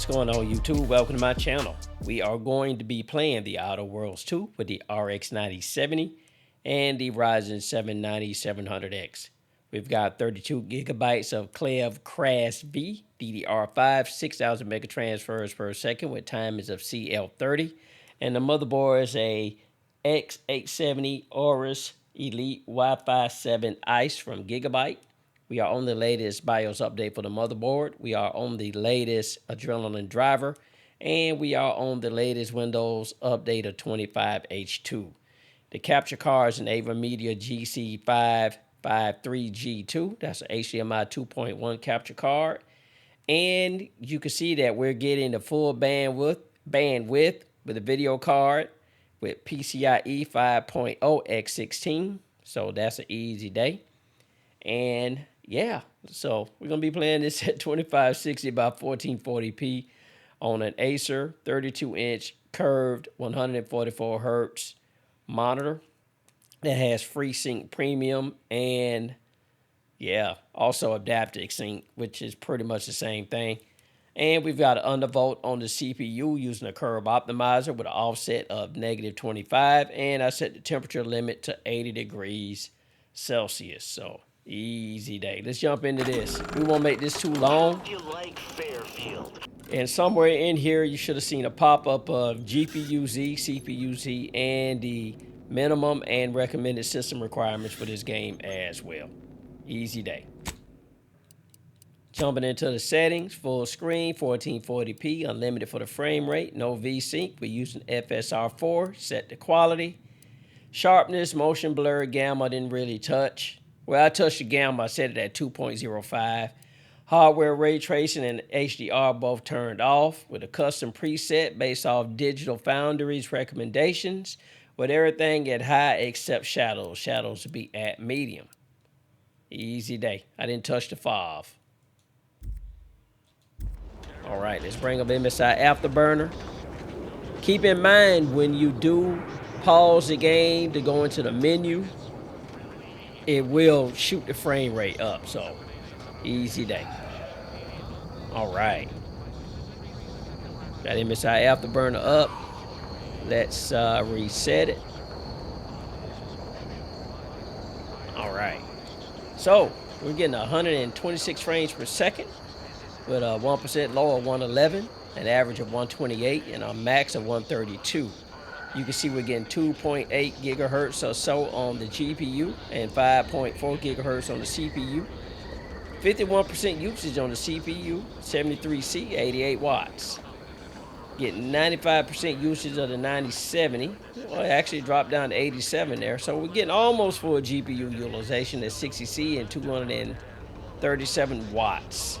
going on, YouTube? Welcome to my channel. We are going to be playing the Outer Worlds 2 with the RX 9070 and the Ryzen 7 9700X. We've got 32 gigabytes of KLEVV Cras V DDR5, 6,000 mega transfers per second with timings of CL30, and the motherboard is a X870 Auros Elite Wi-Fi 7 ICE from Gigabyte. We are on the latest BIOS update for the motherboard. We are on the latest Adrenaline driver. And we are on the latest Windows update of 25H2. The capture card is an Avermedia GC553G2. That's an HDMI 2.1 capture card. And you can see that we're getting the full bandwidth with a video card with PCIe 5.0 x16. So that's an easy day. And yeah, so we're going to be playing this at 2560 by 1440p on an Acer 32-inch curved 144 hertz monitor that has FreeSync Premium and, yeah, also adaptive sync, which is pretty much the same thing. And we've got an undervolt on the CPU using a curve optimizer with an offset of -25, and I set the temperature limit to 80 degrees Celsius. So easy day. Let's jump into this. We won't make this too long. And somewhere in here, you should have seen a pop-up of GPU-Z, CPU-Z, and the minimum and recommended system requirements for this game as well. Easy day. Jumping into the settings, full screen, 1440p, unlimited for the frame rate, no V-Sync. We're using FSR4, set to quality. Sharpness, motion blur, gamma, I didn't really touch. Well, I touched the gamma, I set it at 2.05. Hardware ray tracing and HDR both turned off with a custom preset based off Digital Foundry's recommendations with everything at high except shadows. Shadows to be at medium. Easy day. I didn't touch the FOV. All right, let's bring up MSI Afterburner. Keep in mind when you do pause the game to go into the menu, it will shoot the frame rate up, so easy day. All right. Got MSI Afterburner up. Let's reset it. All right. So we're getting 126 frames per second with a 1% low of 111, an average of 128, and a max of 132. You can see we're getting 2.8 gigahertz or so on the GPU and 5.4 gigahertz on the CPU. 51% usage on the CPU, 73C, 88 watts. Getting 95% usage of the 9070. Well, it actually dropped down to 87 there. So we're getting almost full GPU utilization at 60C and 237 watts.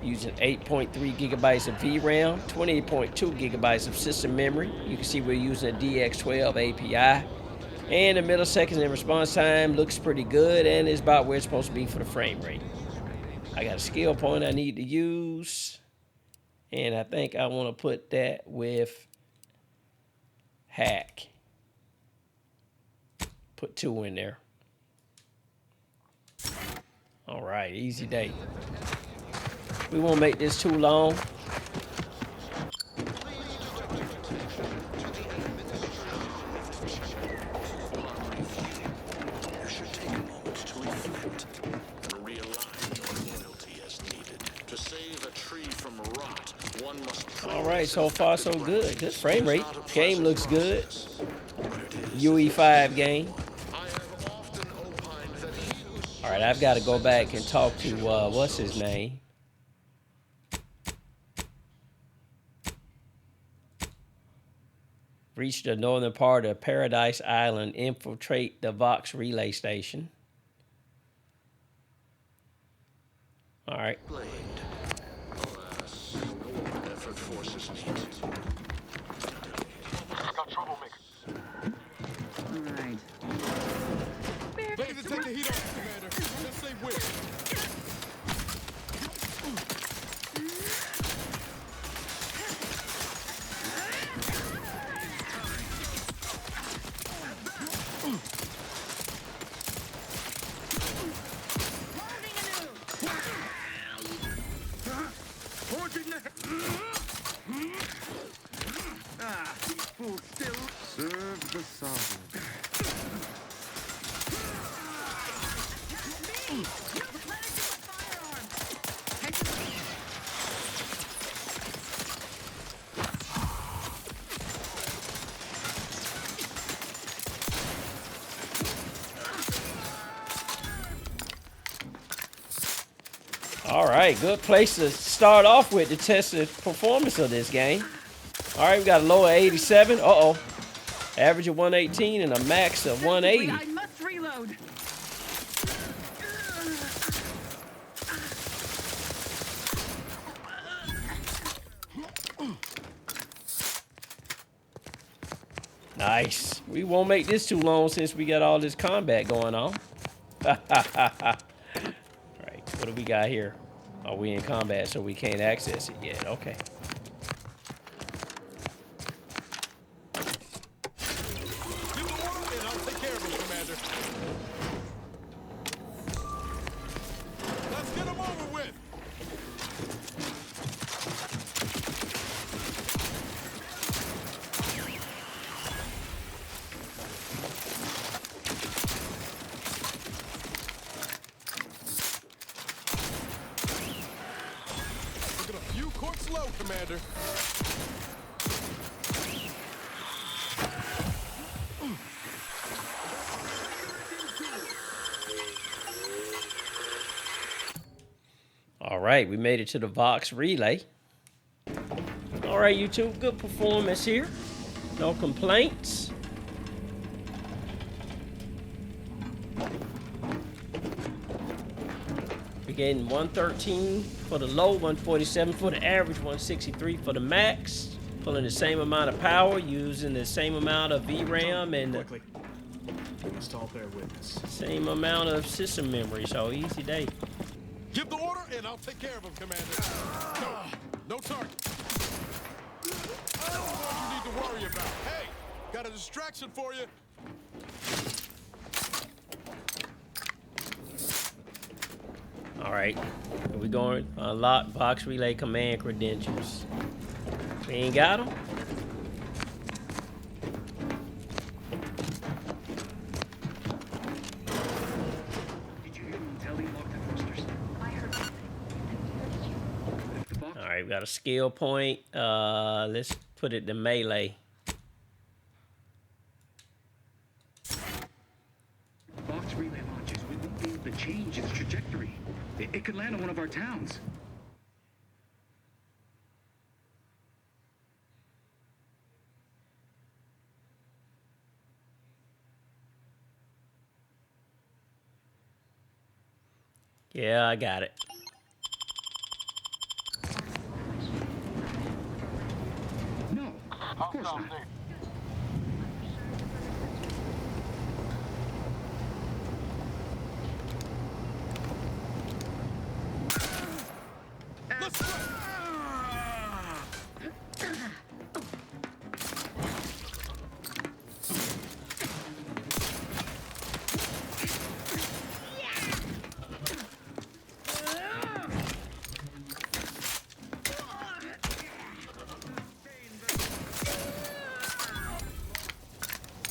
Using 8.3 gigabytes of VRAM, 28.2 gigabytes of system memory. You can see we're using a DX12 API. And the milliseconds in response time looks pretty good and is about where it's supposed to be for the frame rate. I got a skill point I need to use. And I think I want to put that with hack. Put 2 in there. All right, easy day. We won't make this too long. All right, so far so good. Good frame rate. Game looks good. UE5 game. All right, I've got to go back and talk to what's his name. Reach the northern part of Paradise Island, infiltrate the Vox relay station. All right. Ready to take the heat off, Commander. Let's say which. Hold still. Serve the sovereign. All right, good place to start off with to test the performance of this game. All right, we got a low of 87. Uh-oh. Average of 118 and a max of 180. I must reload. Nice. We won't make this too long since we got all this combat going on. Right, what do we got here? Oh, we in combat, so we can't access it yet. Okay. Give the order and I'll take care of him, Commander. Let's get him over with. Look at a few courts low, Commander. All right, we made it to the Vox relay. All right, YouTube, good performance here. No complaints. We're getting 113 for the low, 147 for the average, 163 for the max. Pulling the same amount of power, using the same amount of VRAM and the Quickly. We must all bear witness. same amount of system memory, so easy day. Give the order and I'll take care of him, Commander. No target. That's all you need to worry about. Hey, got a distraction for you. All right, here we going. Unlock box relay command credentials. We ain't got them. Did you hear them telling locked the thrusters? I heard. The box All right, we got a skill point. Let's put it to melee. box relay launches, we won't be able to change its trajectory. It could land on one of our towns. Yeah, I got it. No, of course not. Let's go.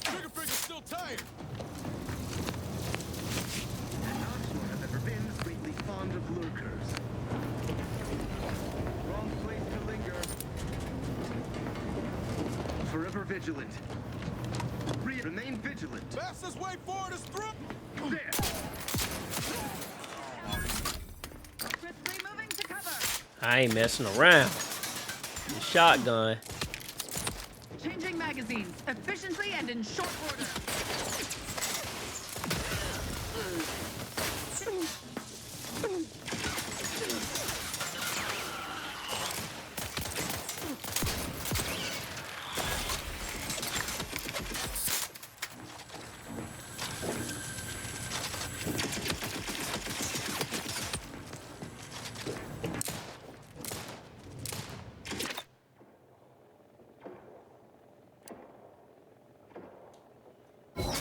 Trigger finger's still tired. Have ever been greatly fond of lurkers. Wrong place to linger. Forever vigilant. Remain vigilant. Fastest way forward is through. There. Swiftly moving to cover. I ain't messing around. The shotgun. Changing magazines efficiently and in short order.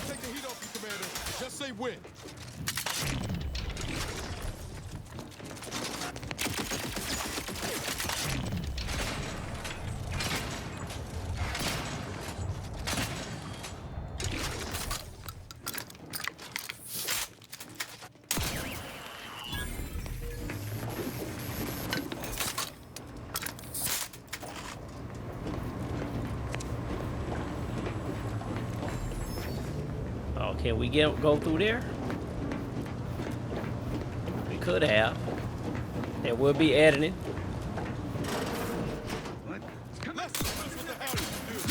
Take the heat off you, Commander. Just say when. Oh, can we go through there? We could have. And we'll be editing. What? Let's discuss what the hell you do.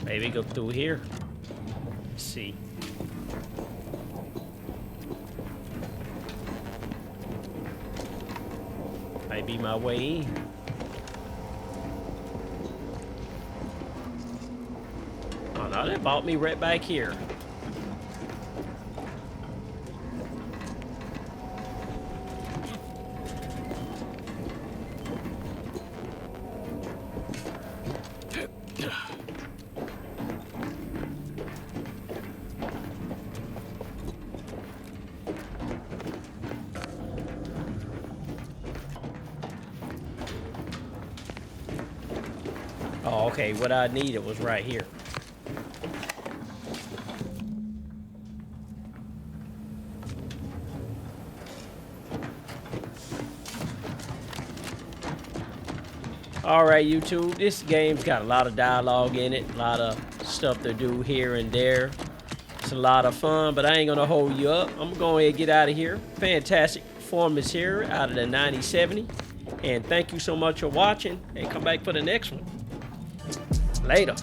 Maybe go through here. Let's see. Might be my way in. Oh no, they bought me right back here. Oh, okay, what I needed was right here. All right, YouTube, this game's got a lot of dialogue in it, a lot of stuff to do here and there. It's a lot of fun, but I ain't gonna hold you up. I'm gonna go ahead and get out of here. Fantastic performance here out of the 9070. And thank you so much for watching, and come back for the next one. Later.